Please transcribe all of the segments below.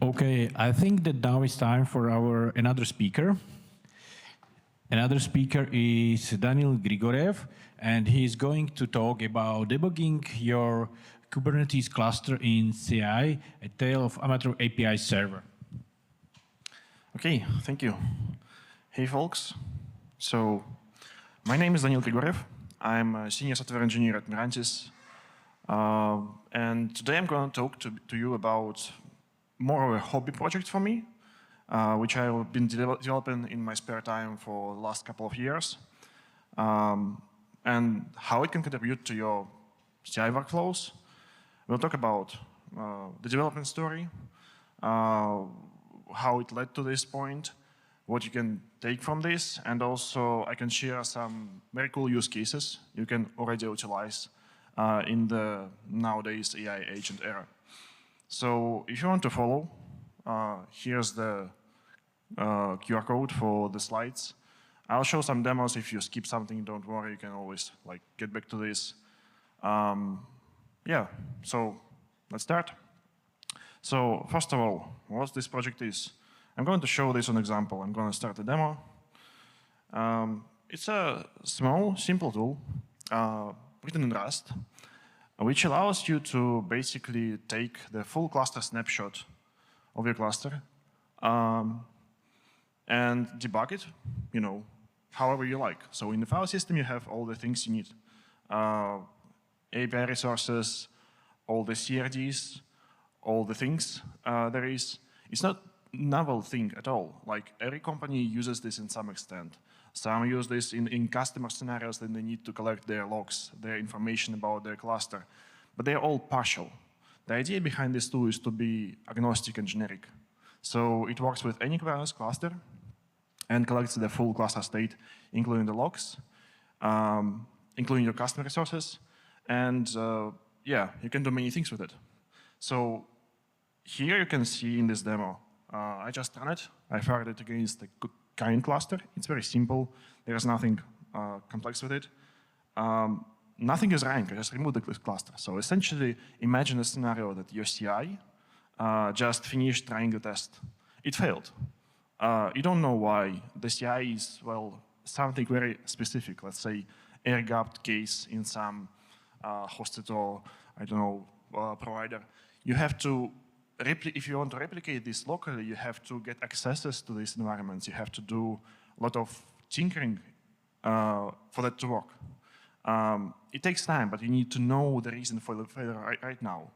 Okay, I think that now it's time for our another speaker. Another speaker is Daniil Grigorev, and he's going to talk about debugging your Kubernetes cluster in CI, a tale of amateur API server. Okay, thank you. Hey folks. So, my name is Daniil Grigorev. I'm a senior software engineer at Mirantis. And today I'm going to talk to you about more of a hobby project for me, which I've been developing in my spare time for the last couple of years, and how it can contribute to your CI workflows. We'll talk about the development story, how it led to this point, what you can take from this, and also I can share some very cool use cases you can already utilize in the nowadays AI agent era. So if you want to follow, here's the QR code for the slides. I'll show some demos. If you skip something, don't worry, you can always get back to this. Yeah, so let's start. So first of all, what this project is, I'm going to show this on example. I'm going to start a demo. It's a small, simple tool written in Rust, which allows you to basically take the full cluster snapshot of your cluster and debug it, however you like. So in the file system, you have all the things you need. API resources, all the CRDs, all the things there is. It's not novel thing at all. Like every company uses this in some extent. Some use this in customer scenarios that they need to collect their logs, their information about their cluster. But they're all partial. The idea behind this tool is to be agnostic and generic. So it works with any Kubernetes cluster and collects the full cluster state, including the logs, including your customer resources. And yeah, you can do many things with it. So here you can see in this demo, I just ran it. I fired it against the k8s cluster. It's very simple. There's nothing complex with it. Nothing is running. I just removed the cluster. So essentially, imagine a scenario that your CI just finished running the test. It failed. You don't know why. The CI is, well, something very specific. Let's say air-gapped case in some hosted or, I don't know, provider. You have to if you want to replicate this locally, you have to get accesses to these environments. You have to do a lot of tinkering for that to work. It takes time, but you need to know the reason for the failure right now.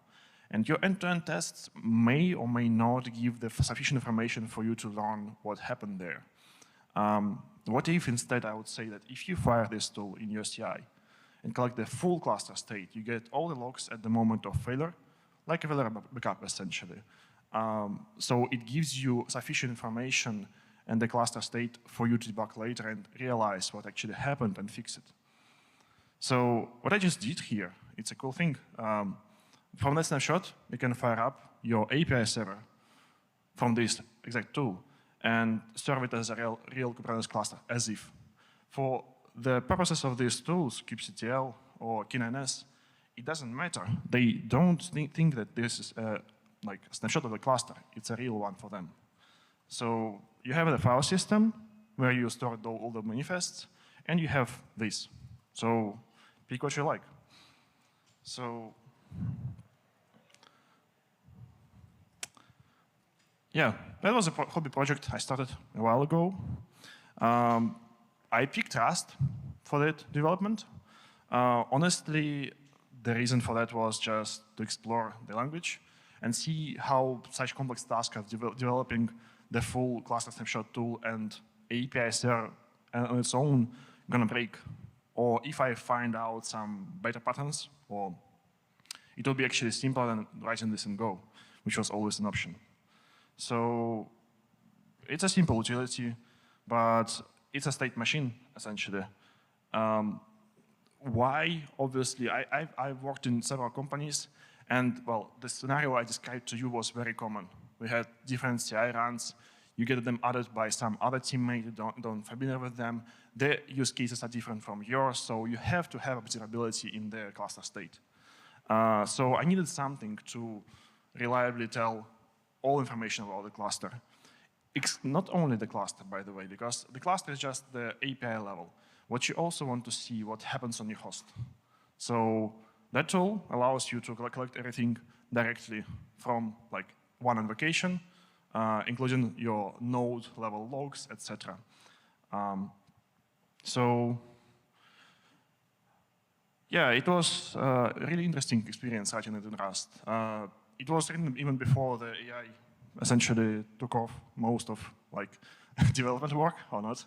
And your end-to-end tests may or may not give the sufficient information for you to learn what happened there. What if instead I would say that if you fire this tool in your CI and collect the full cluster state, you get all the logs at the moment of failure, like a failure backup, essentially. So it gives you sufficient information and the cluster state for you to debug later and realize what actually happened and fix it. So what I just did here, it's a cool thing. From that snapshot, you can fire up your API server from this exact tool and serve it as a real Kubernetes cluster, as if. For the purposes of these tools, kubectl or k8s, it doesn't matter. They don't think that this is like a snapshot of the cluster. It's a real one for them. So you have the file system where you store all the manifests, and you have this. So pick what you like. So yeah, that was a hobby project I started a while ago. I picked Rust for that development. Honestly, the reason for that was just to explore the language and see how such complex tasks of developing the full cluster snapshot tool and API server on its own gonna break. Or if I find out some better patterns, or it will be actually simpler than writing this in Go, which was always an option. So it's a simple utility, but it's a state machine, essentially. Why? Obviously, I've worked in several companies, and well, the scenario I described to you was very common. We had different CI runs. You get them added by some other teammate, you don't familiar with them. Their use cases are different from yours, so you have to have observability in the cluster state. So I needed something to reliably tell all information about the cluster. Not only the cluster, by the way, because the cluster is just the API level. What you also want to see what happens on your host. So that tool allows you to collect everything directly from like one invocation, including your node level logs, etc. So yeah, it was a really interesting experience writing it in Rust. It was written even before the AI essentially took off most of like development work or not.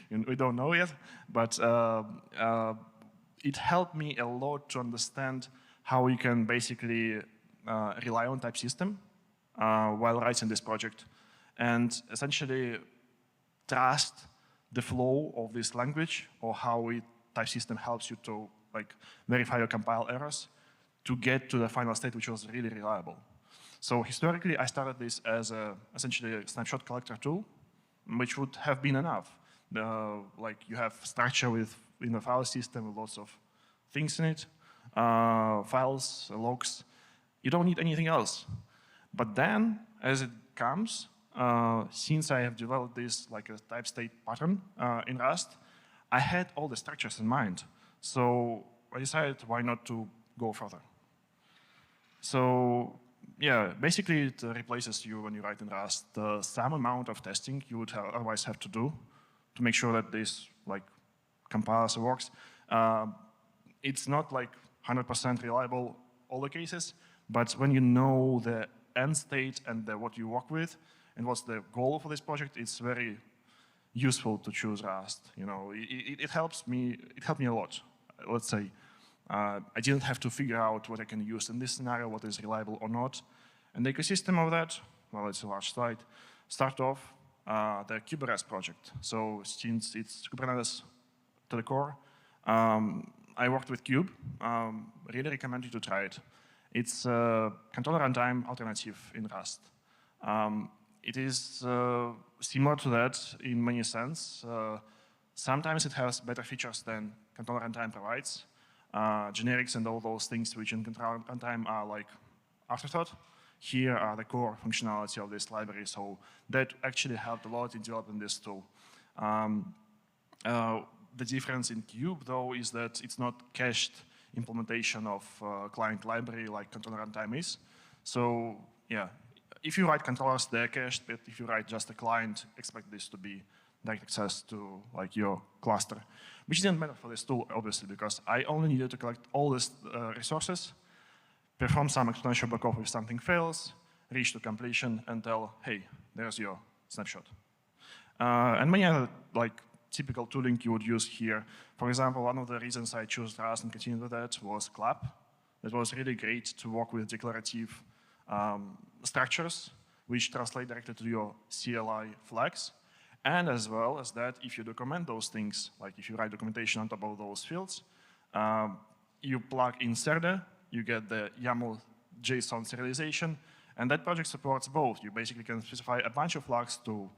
We don't know yet, but it helped me a lot to understand how you can basically rely on type system while writing this project, and essentially trust the flow of this language or how type system helps you to like verify your compile errors to get to the final state, which was really reliable. So historically, I started this as essentially a snapshot collector tool, which would have been enough. Like you have structure in a file system with lots of things in it, files, logs. You don't need anything else. But then, as it comes, since I have developed this like a type state pattern in Rust, I had all the structures in mind. So I decided why not to go further. So yeah, basically it replaces you when you write in Rust some amount of testing you would otherwise have to do to make sure that this like compiles and works. It's not like 100% reliable all the cases, but when you know the end state and what you work with and what's the goal for this project, it's very useful to choose Rust. You know, it helps me. It helped me a lot. Let's say I didn't have to figure out what I can use in this scenario, what is reliable or not. And the ecosystem of that, well, it's a large slide. Start off the Kubernetes project. So since it's Kubernetes to the core, I worked with Kube. Really recommend you to try it. It's a controller runtime alternative in Rust. It is similar to that in many sense. Sometimes it has better features than controller runtime provides. Generics and all those things which in controller runtime are like afterthought. Here are the core functionality of this library, so that actually helped a lot in developing this tool. The difference in Kube, though, is that it's not cached implementation of client library like controller runtime is. So yeah, if you write controllers, they're cached, but if you write just a client, expect this to be direct access to like your cluster, which didn't matter for this tool, obviously, because I only needed to collect all these resources, perform some exponential backoff if something fails, reach to completion, and tell, hey, there's your snapshot. And many other like typical tooling you would use here. For example, one of the reasons I chose Rust and continued with that was clap. That was really great to work with declarative structures, which translate directly to your CLI flags. And as well as that, if you document those things, like if you write documentation on top of those fields, you plug in Serde, you get the YAML JSON serialization, and that project supports both. You basically can specify a bunch of flags to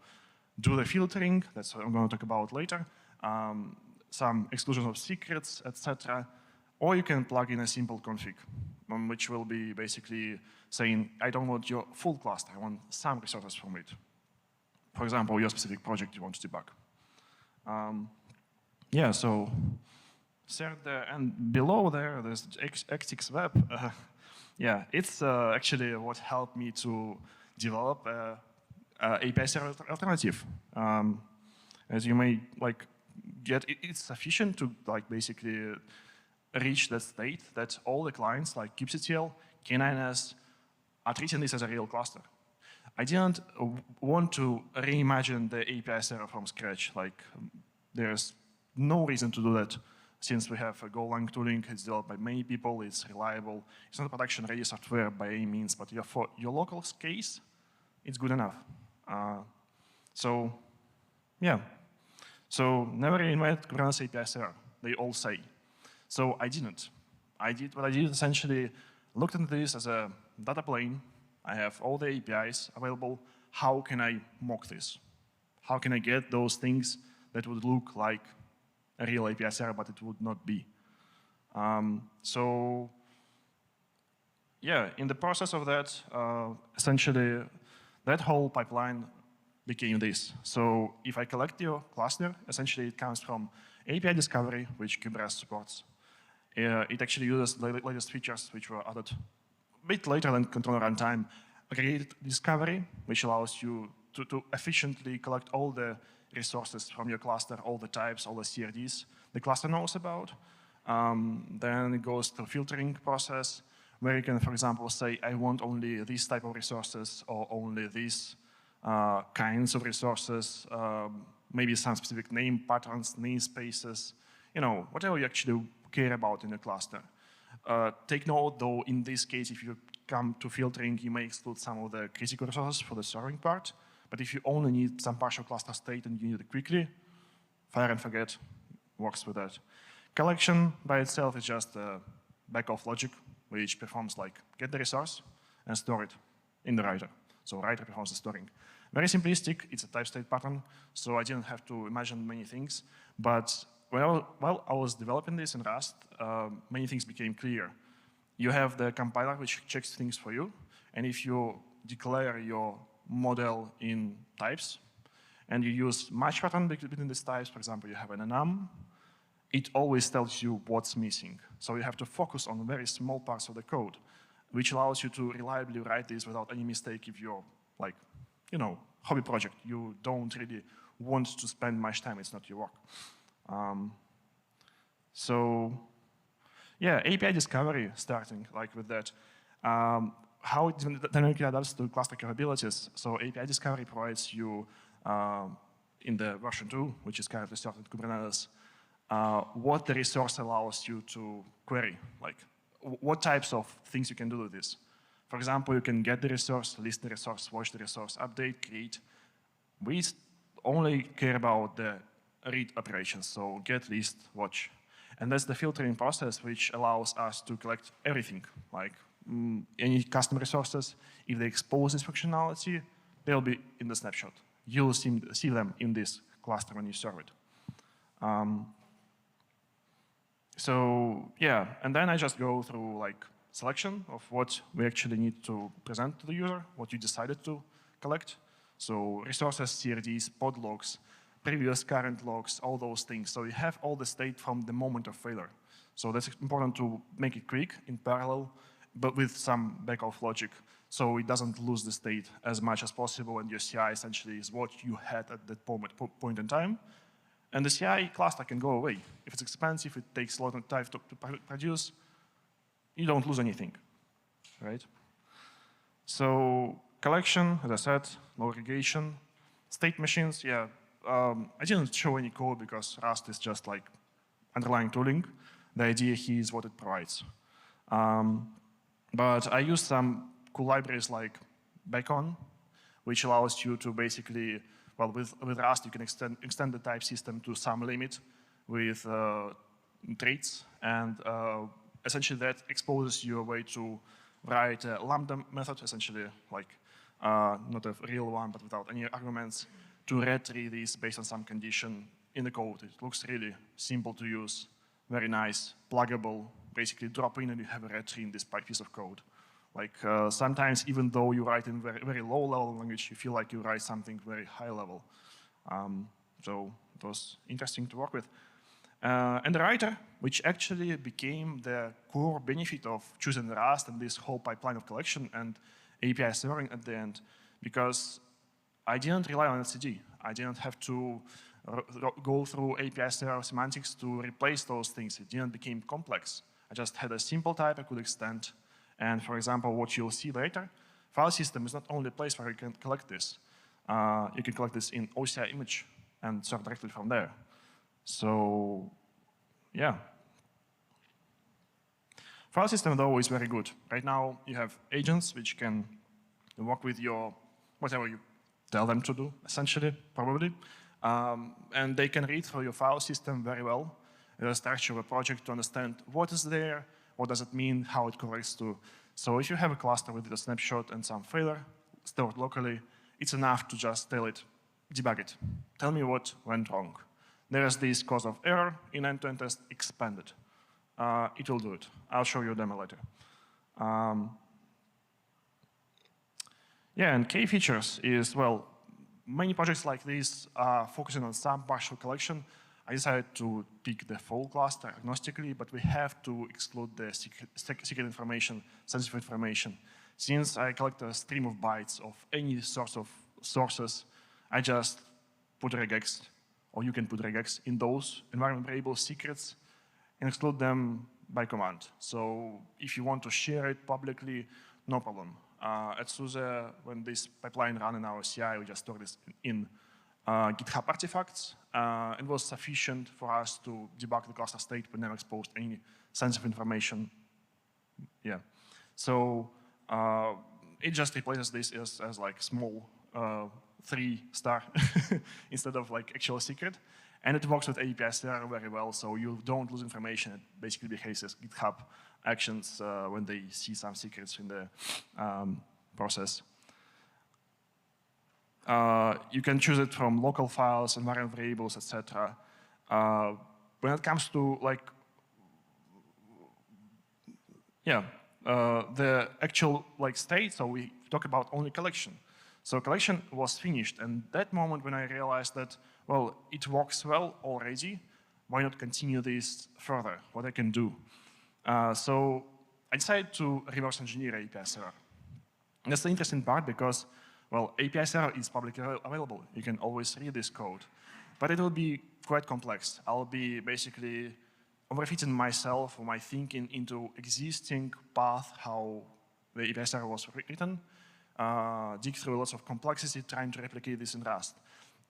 do the filtering, that's what I'm going to talk about later, some exclusion of secrets, etc. Or you can plug in a simple config, which will be basically saying, I don't want your full cluster, I want some resources from it. For example, your specific project you want to debug. Yeah, so and below there, there's X6 Web. Yeah, it's actually what helped me to develop API server alternative. As you may like get, it's sufficient to like basically reach that state that all the clients like kubectl, k8s are treating this as a real cluster. I didn't want to reimagine the API server from scratch. Like there's no reason to do that since we have a Golang tooling, it's developed by many people, it's reliable. It's not production-ready software by any means, but for your local case, it's good enough. So, yeah. So never reinvent Kubernetes API server, they all say. So I didn't. What I did essentially looked into this as a data plane. I have all the APIs available. How can I mock this? How can I get those things that would look like a real API server, but it would not be? So yeah, in the process of that, essentially, that whole pipeline became this. So if I collect your cluster, essentially it comes from API discovery, which Kubernetes supports. It actually uses the latest features which were added a bit later than controller runtime. Aggregated discovery, which allows you to efficiently collect all the resources from your cluster, all the types, all the CRDs the cluster knows about. Then it goes to filtering process, where you can, for example, say, I want only this type of resources or only these kinds of resources, maybe some specific name patterns, namespaces, whatever you actually care about in a cluster. Take note, though, in this case, if you come to filtering, you may exclude some of the critical resources for the serving part. But if you only need some partial cluster state and you need it quickly, fire and forget works with that. Collection by itself is just a back-off logic, which performs like get the resource and store it in the writer. So writer performs the storing. Very simplistic, it's a type state pattern, so I didn't have to imagine many things. But while I was developing this in Rust, many things became clear. You have the compiler which checks things for you, and if you declare your model in types, and you use match pattern between these types, for example, you have an enum, it always tells you what's missing. So you have to focus on very small parts of the code, which allows you to reliably write this without any mistake if you're like, hobby project. You don't really want to spend much time, it's not your work. So yeah, API discovery starting like with that. How it dynamically adapts to cluster capabilities. So API discovery provides you in the version 2, which is currently started in Kubernetes, what the resource allows you to query, like what types of things you can do with this. For example, you can get the resource, list the resource, watch the resource, update, create. We only care about the read operations, so get, list, watch. And that's the filtering process which allows us to collect everything, like any custom resources. If they expose this functionality, they'll be in the snapshot. You'll see them in this cluster when you serve it. So yeah, and then I just go through like selection of what we actually need to present to the user, what you decided to collect. So resources, CRDs, pod logs, previous current logs, all those things. So you have all the state from the moment of failure. So that's important to make it quick in parallel, but with some back-off logic, so it doesn't lose the state as much as possible, and your CI essentially is what you had at that point in time. And the CI cluster can go away. If it's expensive, it takes a lot of time to produce, you don't lose anything, right? So collection, as I said, low aggregation. State machines, yeah. I didn't show any code because Rust is just like underlying tooling. The idea here is what it provides. But I used some cool libraries like Bacon, which allows you to basically, well, with Rust, you can extend the type system to some limit with traits. And essentially that exposes you a way to write a lambda method, essentially like not a real one, but without any arguments, to retrieve this based on some condition in the code. It looks really simple to use, very nice, pluggable, basically drop in and you have a retrieve in this piece of code. Like sometimes even though you write in very, very low level language, you feel like you write something very high level. So it was interesting to work with. And the writer, which actually became the core benefit of choosing Rust and this whole pipeline of collection and API serving at the end, because I didn't rely on etcd. I didn't have to go through API server semantics to replace those things. It didn't become complex. I just had a simple type I could extend. And for example, what you'll see later, file system is not only a place where you can collect this. You can collect this in OCI image and serve directly from there. So yeah. File system, though, is very good. Right now, you have agents which can work with your whatever you tell them to do, essentially, probably. And they can read through your file system very well, the structure of a project to understand what is there, what does it mean, how it correlates to. So if you have a cluster with a snapshot and some failure stored locally, it's enough to just tell it, debug it. Tell me what went wrong. There is this cause of error in end-to-end test, expand it. It will do it. I'll show you a demo later. Yeah, and key features is, well, many projects like this are focusing on some partial collection. I decided to pick the full cluster agnostically, but we have to exclude the secret information, sensitive information. Since I collect a stream of bytes of any source of sources, I just put regex, or you can put regex in those environment variable secrets and exclude them by command. So if you want to share it publicly, no problem. At SUSE, when this pipeline ran in our CI, we just stored this in GitHub artifacts. It was sufficient for us to debug the cluster state. We never exposed any sensitive information. Yeah. So it just replaces this as like small 3-star instead of like actual secret. And it works with API server very well, so you don't lose information. It basically behaves as GitHub actions when they see some secrets in the process. You can choose it from local files, environment variables, etc. When it comes to like, the actual like state, so we talk about only collection. So collection was finished, and that moment when I realized that, well, it works well already, why not continue this further, what I can do? So I decided to reverse engineer API server. And that's the interesting part because, well, API server is publicly available. You can always read this code. But it will be quite complex. I'll be basically overfitting myself or my thinking into existing path, how the API server was written, dig through lots of complexity, trying to replicate this in Rust.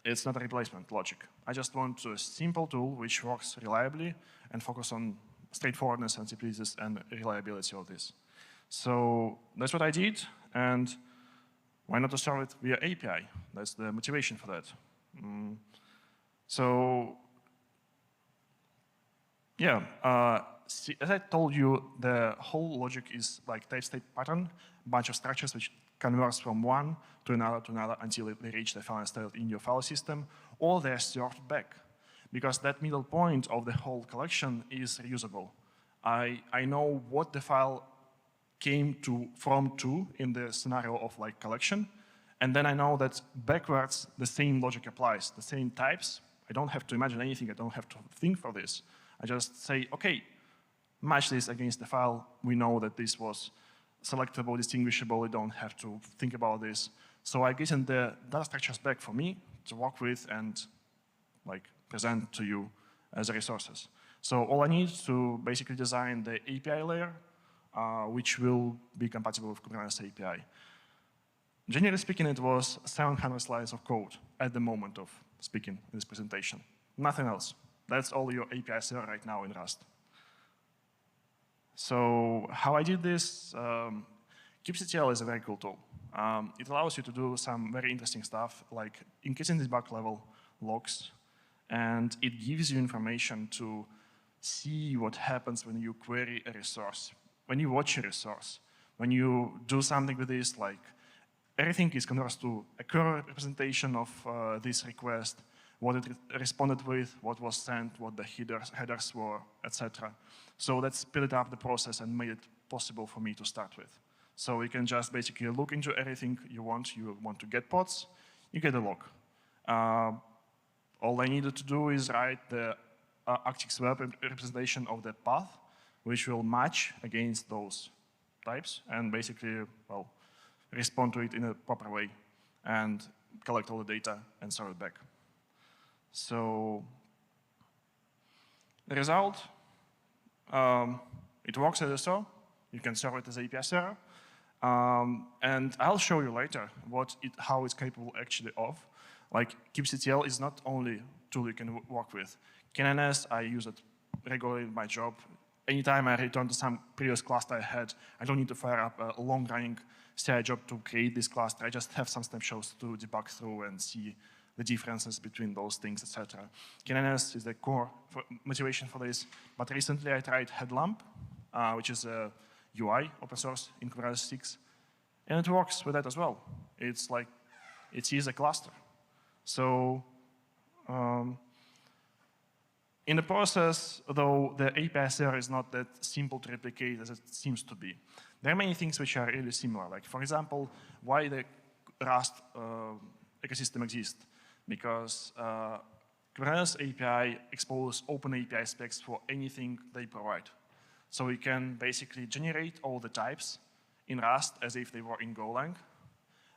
It's not a replacement logic. I just want a simple tool which works reliably and focus on straightforwardness and simplicity and reliability of this. So that's what I did, and why not to serve it via API? That's the motivation for that. So yeah, as I told you, the whole logic is like type state pattern, bunch of structures which converts from one to another until they reach the final state in your file system, or they're served back. Because that middle point of the whole collection is reusable. I know what the file came from in the scenario of like collection, and then I know that backwards the same logic applies, the same types. I don't have to imagine anything, I don't have to think for this. I just say, okay, match this against the file. We know that this was selectable, distinguishable, we don't have to think about this. So I get in the data structures back for me to work with and like present to you as resources. So all I need to basically design the API layer, which will be compatible with Kubernetes API. Generally speaking, it was 700 lines of code at the moment of speaking in this presentation. Nothing else. That's all your API server right now in Rust. So how I did this, kubectl is a very cool tool. It allows you to do some very interesting stuff, like increasing the debug level, logs, and it gives you information to see what happens when you query a resource, when you watch a resource, when you do something with this, like everything is converted to a current representation of this request, what it responded with, what was sent, what the headers were, etc. So that sped up the process and made it possible for me to start with. So you can just basically look into everything you want. You want to get pods, you get a log. All I needed to do is write the ArcticSwap representation of the path, which will match against those types and basically, well, respond to it in a proper way and collect all the data and serve it back. So the result, it works as so. You can serve it as API server. And I'll show you later how it's capable actually of. Like kubectl is not only a tool you can work with. k8s, I use it regularly in my job. Anytime I return to some previous cluster I had, I don't need to fire up a long-running CI job to create this cluster. I just have some snapshots to debug through and see the differences between those things, etc. k8s is the core motivation for this. But recently I tried Headlamp, which is a UI open source in Kubernetes 6, and it works with that as well. It's like it is a cluster. So in the process, though, the API server is not that simple to replicate as it seems to be. There are many things which are really similar. Like, for example, why the Rust ecosystem exists, because Kubernetes API exposes open API specs for anything they provide. So we can basically generate all the types in Rust as if they were in Golang,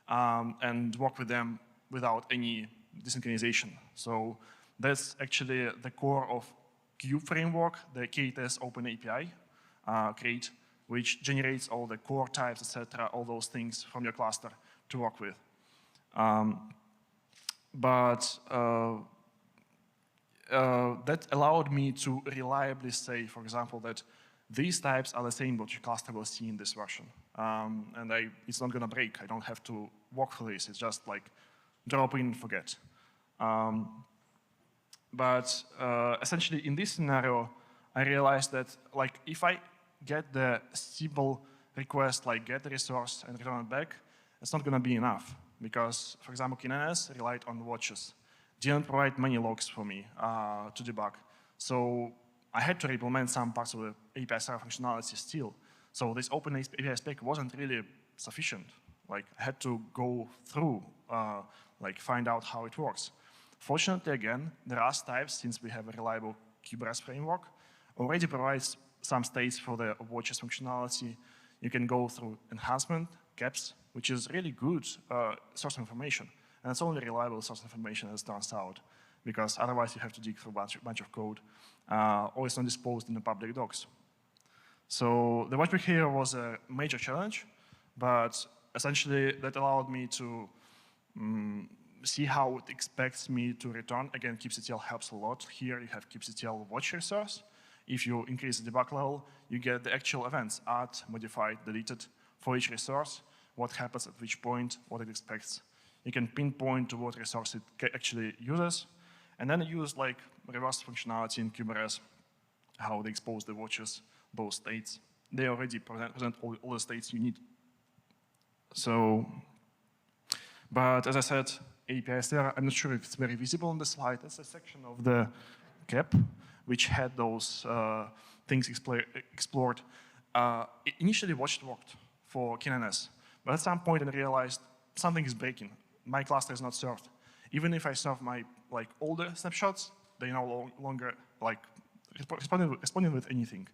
and work with them without any desynchronization. So that's actually the core of Cube framework, the k8s open API, create, which generates all the core types, etc., all those things from your cluster to work with. That allowed me to reliably say, for example, that these types are the same what your cluster will see in this version. And it's not going to break. I don't have to work for this. It's just like drop in, forget. Essentially, in this scenario, I realized that like if I get the simple request, like get the resource and return it back, it's not going to be enough. Because, for example, k8s relied on watches. Didn't provide many logs for me to debug. So I had to implement some parts of the API server functionality still. So this open API spec wasn't really sufficient. Like I had to go through, like find out how it works. Fortunately, again, the Rust types, since we have a reliable Kubernetes framework, already provides some states for the watches functionality. You can go through enhancement, k8s, which is really good source information. And it's only reliable source information as it turns out, because otherwise you have to dig through a bunch of code, or it's not disposed in the public docs. So the watch behavior was a major challenge, but essentially that allowed me to see how it expects me to return. Again, kubectl helps a lot. Here you have kubectl watch resource. If you increase the debug level, you get the actual events, add, modified, deleted for each resource, what happens at which point, what it expects. You can pinpoint to what resource it actually uses, and then use like reverse functionality in Kubernetes, how they expose the watches, those states. They already present all the states you need. So, but as I said, APIs there, I'm not sure if it's very visible on the slide. That's a section of the cap which had those things explored. Initially, watch worked for k8s, but at some point I realized something is breaking. My cluster is not served. Even if I serve my like older snapshots, they no longer like responding with anything.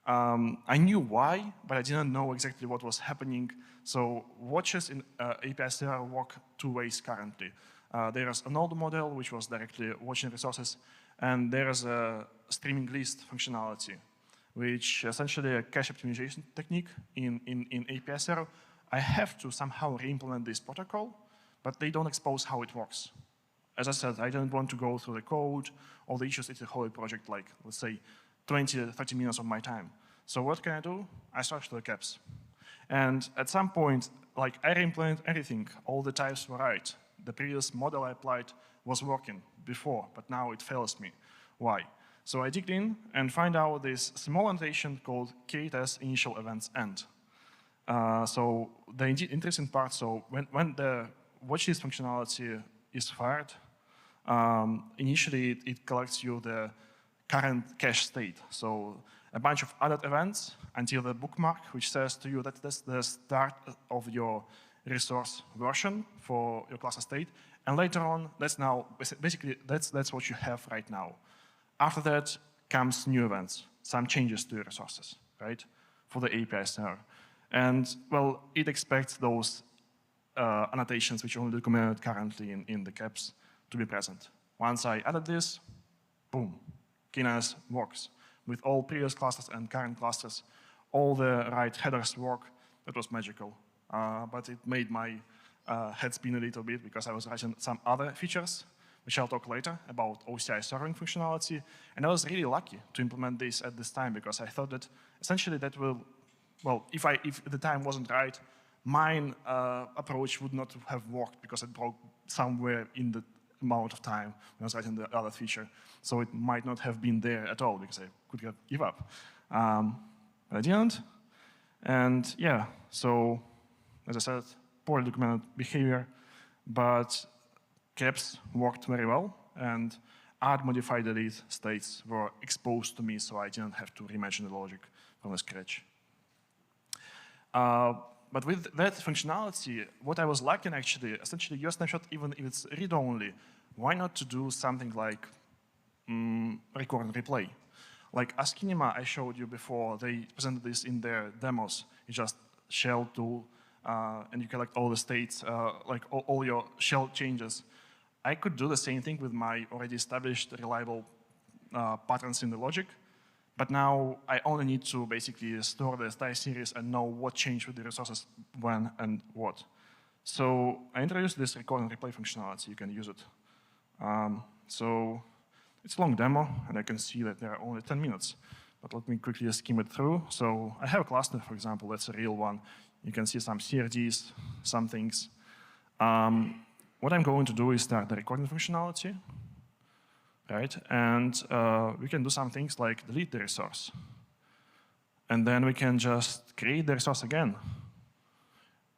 I knew why, but I didn't know exactly what was happening. So watches in API server work two ways currently. There is an old model which was directly watching resources, and there is a streaming list functionality, which essentially a cache optimization technique in API server. I have to somehow re-implement this protocol, but they don't expose how it works. As I said, I don't want to go through the code, all the issues. It's a whole project, like let's say 20, 30 minutes of my time. So what can I do? I search the k8s. And at some point, like I re-implemented everything. All the types were right. The previous model I applied was working before, but now it fails me. Why? So I digged in and find out this small annotation called k8s initial events end. So the interesting part, so when the watchlist functionality is fired, initially it collects you the current cache state. So a bunch of added events until the bookmark, which says to you that that's the start of your resource version for your cluster state. And later on, that's now, basically, that's what you have right now. After that comes new events, some changes to your resources, right, for the API server. And, well, it expects those annotations which are only documented currently in the k8s to be present. Once I added this, boom, k8s works. With all previous clusters and current clusters, all the right headers work. That was magical. But it made my head spin a little bit because I was writing some other features, which I'll talk later about OCI serving functionality. And I was really lucky to implement this at this time because I thought that essentially that will, well, if the time wasn't right, mine approach would not have worked because it broke somewhere in the amount of time when I was writing the other feature. So it might not have been there at all because I could have give up. But I didn't. And yeah, so as I said, poorly documented behavior, but k8s worked very well, and add, modify, delete states were exposed to me, so I didn't have to reimagine the logic from the scratch. but with that functionality, what I was lacking actually, essentially your snapshot, even if it's read-only, why not to do something like record and replay? Like Askinema I showed you before, they presented this in their demos. You just shell tool, and you collect all the states, like all your shell changes. I could do the same thing with my already established reliable patterns in the logic, but now I only need to basically store the entire series and know what changed with the resources, when, and what. So I introduced this record and replay functionality. You can use it. So it's a long demo, and I can see that there are only 10 minutes. But let me quickly skim it through. So I have a cluster, for example. That's a real one. You can see some CRDs, some things. What I'm going to do is start the recording functionality, right? And we can do some things like delete the resource. And then we can just create the resource again.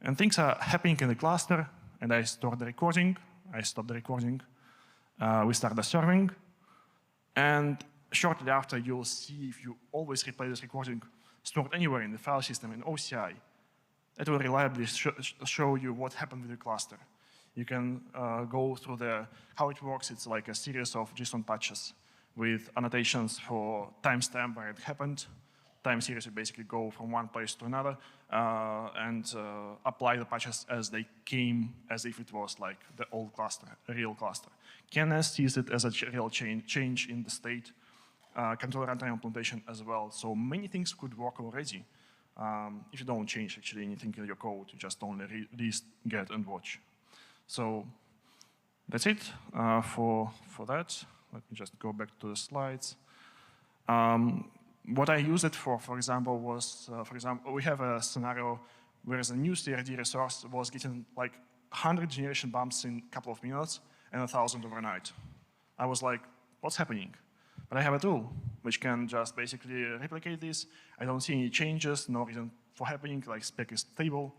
And things are happening in the cluster, and I store the recording. I stop the recording. We start the serving. And shortly after, you'll see if you always replay this recording stored anywhere in the file system in OCI, it will reliably show you what happened with the cluster. You can go through how it works. It's like a series of JSON patches with annotations for timestamp where it happened. Time series, you basically go from one place to another and apply the patches as they came, as if it was like the old cluster, a real cluster. k8s sees it as a real change in the state. Control runtime implementation as well. So many things could work already. If you don't change actually anything in your code, you just only read, get, and watch. So that's it for that. Let me just go back to the slides. What I use it for example, was, we have a scenario where a new CRD resource was getting like 100 generation bumps in a couple of minutes and 1,000 overnight. I was like, what's happening? But I have a tool which can just basically replicate this. I don't see any changes, no reason for happening, like spec is stable.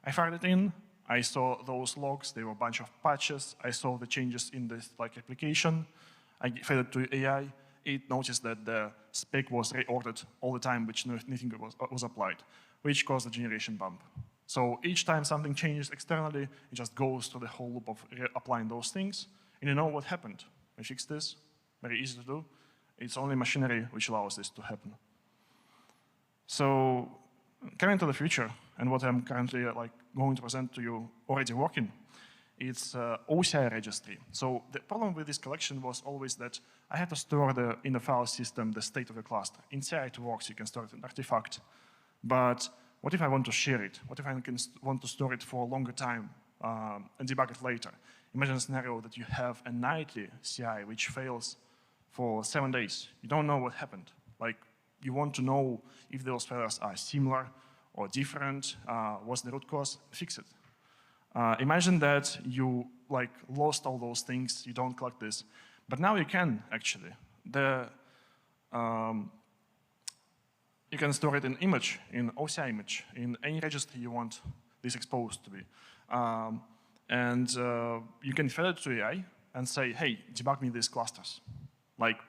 I fired it in, I saw those logs, there were a bunch of patches. I saw the changes in this like replication. I fed it to AI. It noticed that the spec was reordered all the time, which nothing was applied, which caused a generation bump. So each time something changes externally, it just goes through the whole loop of applying those things. And you know what happened. I fixed this, very easy to do. It's only machinery which allows this to happen. So coming to the future, and what I'm currently going to present to you already working, it's OCI registry. So the problem with this collection was always that I had to store in the file system the state of the cluster. In CI it works, you can store it in artifact. But what if I want to share it? What if I want to store it for a longer time and debug it later? Imagine a scenario that you have a nightly CI which fails for 7 days. You don't know what happened. Like, you want to know if those failures are similar or different, what's the root cause, fix it. Imagine that you lost all those things, you don't collect this. But now you can actually. You can store it in image, in OCI image, in any registry you want this exposed to be. You can feed it to AI and say, hey, debug me these clusters. Like,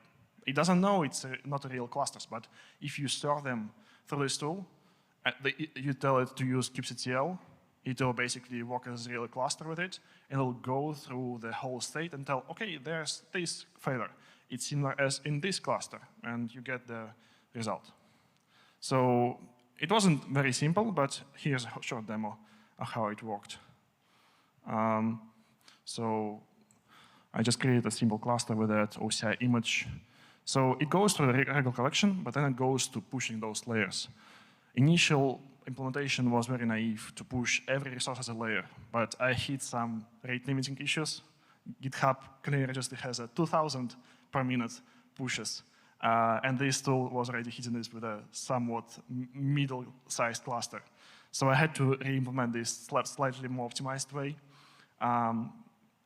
it doesn't know it's not real clusters, but if you store them through this tool, you tell it to use kubectl, it will basically work as a real cluster with it, and it'll go through the whole state and tell, okay, there's this failure. It's similar as in this cluster, and you get the result. So it wasn't very simple, but here's a short demo of how it worked. So I just created a simple cluster with that OCI image. So it goes through the regular collection, but then it goes to pushing those layers. Initial implementation was very naive to push every resource as a layer, but I hit some rate limiting issues. GitHub Canary Registry has a 2,000 per minute pushes. And this tool was already hitting this with a somewhat middle-sized cluster. So I had to re-implement this slightly more optimized way.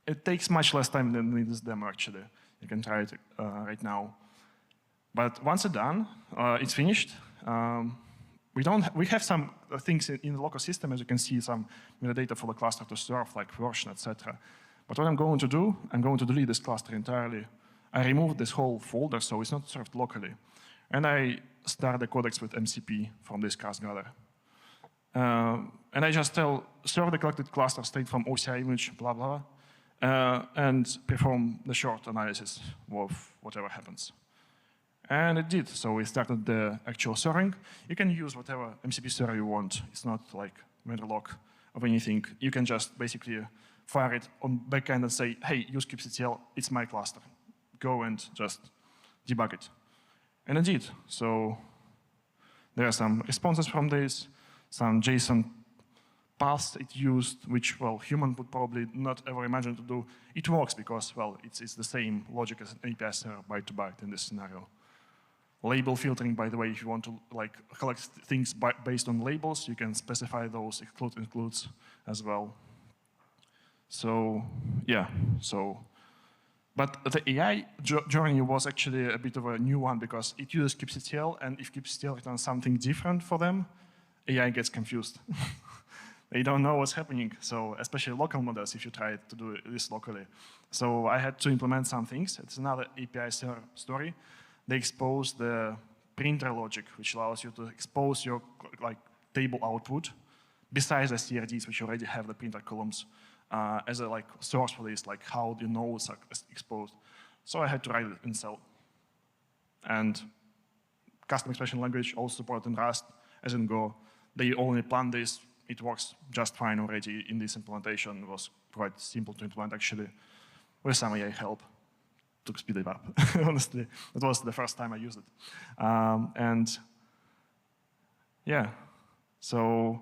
It takes much less time than in this demo, actually. You can try it right now. But once it's done, it's finished. We have some things in the local system, as you can see, some metadata for the cluster to serve, like version, etc. But what I'm going to do, I'm going to delete this cluster entirely. I removed this whole folder, so it's not served locally. And I start the codecs with MCP from this crust-gather. And I just tell, serve the collected cluster state from OCI image, blah, blah, and perform the short analysis of whatever happens. And it did. So we started the actual serving. You can use whatever MCP server you want. It's not like Verilog of anything. You can just basically fire it on backend and say, hey, use kubectl, it's my cluster. Go and just debug it. And it did. So there are some responses from this, some JSON paths it used, which, well, human would probably not ever imagine to do. It works because, well, it's the same logic as an API server byte to byte in this scenario. Label filtering, by the way, if you want to like collect things based on labels, you can specify those includes as well. So yeah, but the AI journey was actually a bit of a new one because it uses kubectl, and if kubectl returns something different for them, AI gets confused. They don't know what's happening. So especially local models, if you try to do this locally. So I had to implement some things. It's another API server story. They expose the printer logic, which allows you to expose your like table output besides the CRDs, which already have the printer columns as a like source for this, like how the nodes are exposed. So I had to write it in Cell. And custom expression language also supported in Rust, as in Go. They only plan this. It works just fine already in this implementation. It was quite simple to implement actually, with some AI help to speed it up. Honestly, it was the first time I used it. And yeah, so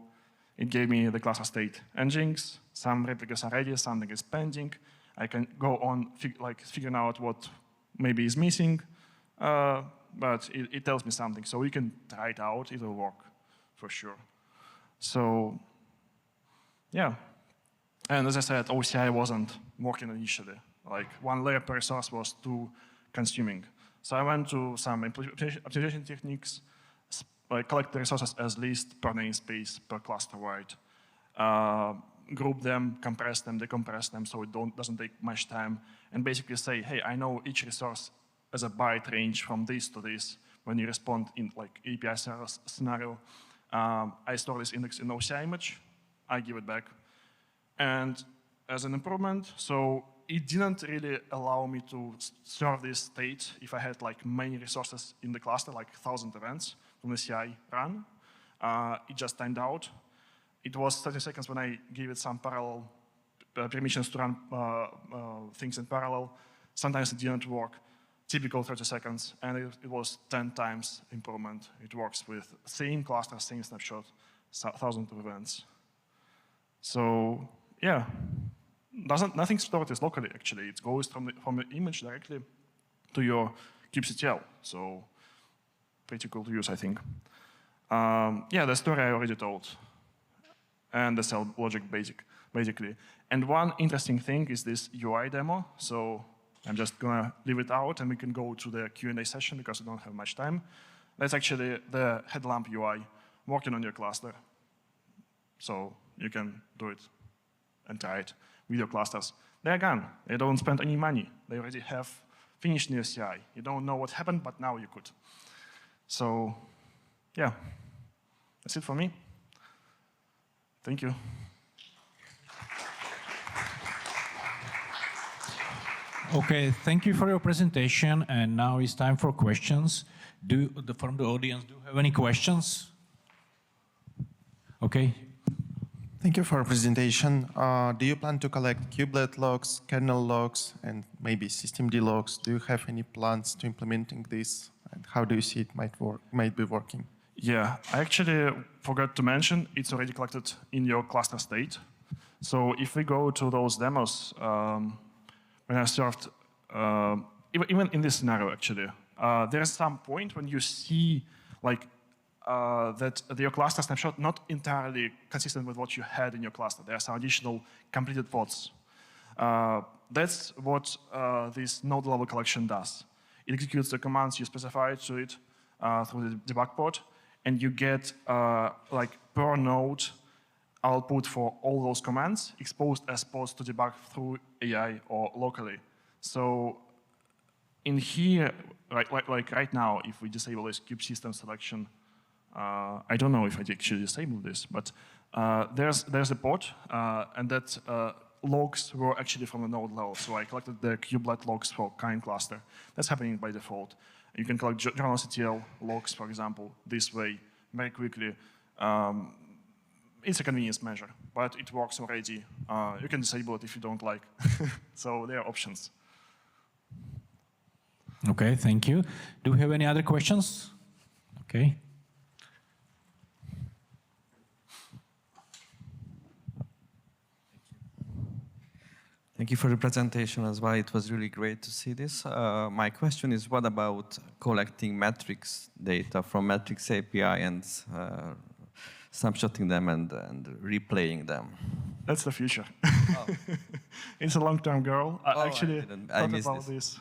it gave me the cluster state engines. Some replicas are ready, something is pending. I can go on figuring out what maybe is missing, but it tells me something. So we can try it out, it will work for sure. So yeah, and as I said, OCI wasn't working initially. Like one layer per resource was too consuming. So I went to some optimization techniques, like collect the resources as least per namespace per cluster wide, group them, compress them, decompress them so it doesn't take much time, and basically say, hey, I know each resource as a byte range from this to this. When you respond in like API scenario, I store this index in OCI image, I give it back. And as an improvement, so it didn't really allow me to serve this state if I had like many resources in the cluster, like 1,000 events from the CI run. It just timed out. It was 30 seconds when I gave it some parallel permissions to run things in parallel. Sometimes it didn't work. Typical 30 seconds, and it was 10 times improvement. It works with same cluster, same snapshot, 1,000 events. So yeah. Nothing stored is locally, actually. It goes from the image directly to your kubectl. So pretty cool to use, I think. Yeah, the story I already told. And the cell logic basically. And one interesting thing is this UI demo. So I'm just going to leave it out, and we can go to the Q&A session because we don't have much time. That's actually the headlamp UI working on your cluster. So you can do it and try it with your clusters. They're gone. They don't spend any money. They already have finished near CI. You don't know what happened, but now you could. So yeah, that's it for me. Thank you. Okay, thank you for your presentation. And now it's time for questions. From the audience, do you have any questions? Okay. Thank you for your presentation. Do you plan to collect kubelet logs, kernel logs, and maybe systemd logs? Do you have any plans to implementing this? And how do you see it might be working? Yeah, I actually forgot to mention it's already collected in your cluster state. So if we go to those demos, when I served, even in this scenario actually, there's some point when you see like that your cluster snapshot not entirely consistent with what you had in your cluster. There are some additional completed pods. That's what this node level collection does. It executes the commands you specify to it through the debug pod, and you get like per node output for all those commands exposed as pods to debug through AI or locally. So in here, like right now, if we disable this kube system selection I don't know if I actually disable this, but there's a port, and that logs were actually from the node level. So I collected the kubelet logs for kind cluster. That's happening by default. You can collect journalctl logs, for example, this way very quickly. It's a convenience measure, but it works already. You can disable it if you don't like. So there are options. Okay, thank you. Do we have any other questions? Okay. Thank you for the presentation as well. It was really great to see this. My question is, what about collecting metrics data from metrics API and snapshotting them and replaying them? That's the future. Oh. It's a long-term goal. Actually, I thought missed about this.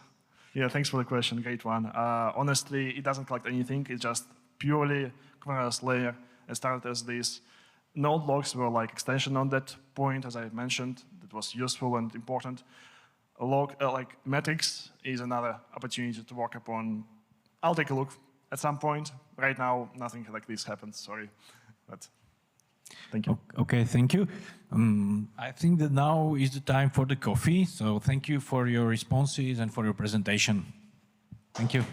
Yeah, thanks for the question. Great one. Honestly, it doesn't collect anything. It's just purely Kubernetes layer. It started as this. Node logs were like extension on that point, as I mentioned. That was useful and important. A log, like metrics, is another opportunity to work upon. I'll take a look at some point. Right now, nothing like this happens. Sorry, but thank you. Okay, thank you. I think that now is the time for the coffee. So thank you for your responses and for your presentation. Thank you.